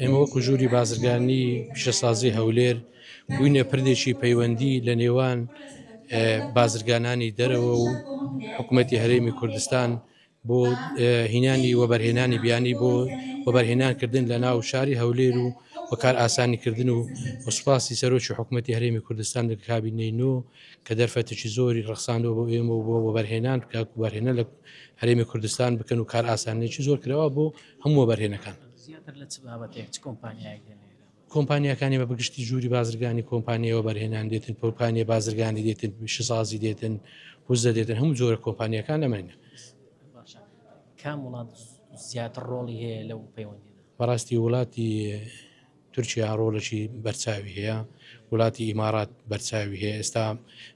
ئێمە وەکو ژووری بازرگانی پیشەسازی هەولێر بووینە پردێکی پەیوەندی لە نێوان بازرگانانی دەرەوە و حکوومەتی هەرێمی کوردستان بۆ هینانی وەبەرهێنانی بیانی بۆ وەبەرهێنانکردن لە ناو شاری هەولێر و وەکار ئاسانیکردن و وسپاسی سەرۆکی حکوومەتی هەرێمی کوردستان لە کابینەی نۆ کە دەرفەتێکی زۆری ڕخساندەوە بۆ ئێمە و بۆ وەبەرهێنان وەبەرهێنە لە هەرێمی کوردستان بکەن و کار ئاسانێکی زۆر کراوە بۆ هەموو وەبەرهێنەکان. کۆمپانیەکانی بە بەگشتی ژووری بازرگانی کۆمپانیەوە بەرهێنان دێتن کۆمپانیە بازرگانی دێتن شسازی دێتن وزە دێتن هەموو جۆرە کۆمپانیەکان لەمەینە. کام وڵات زیاتر ڕۆڵی هەیە لەو پەیوەندیدا؟ بەڕاستی وڵاتی تورکیا ڕۆڵێکی بەرچاوی هەیە، وڵاتی ئیمارات بەرچاوی هەیە. ئێستا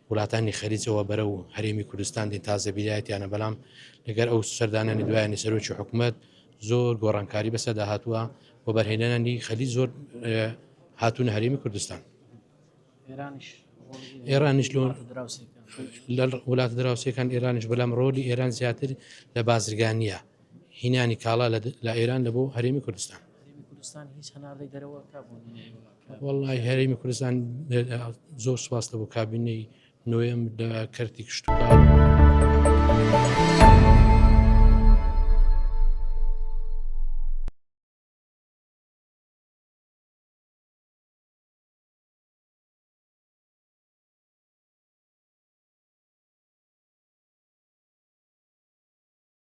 وڵاتانی خەریجەوە بەرە و هەرێمی کوردستان دێن تازە بیلایەتیانە، بەڵام لەگەر ئەو سەردانانی دوایانی سەرۆکی حکوومەت زۆر گۆڕانکاری بەسەردا هاتووە و بەرهێنانی خەلیج زۆر هاتوونە هەرێمی کوردستان. ئێرانیش لە وڵاتە دراوسەکان ئێرانیش، بەڵام ڕۆلی ئێران زیاتر لە بازرگانیە، هینانی کاڵا لە ئێران لە بۆ هەرێمی کوردستان. وەڵای هەرێمی کوردستان زۆر سوپاس لە بۆ کابینەی نۆیم لە کەرتی کشتتوکار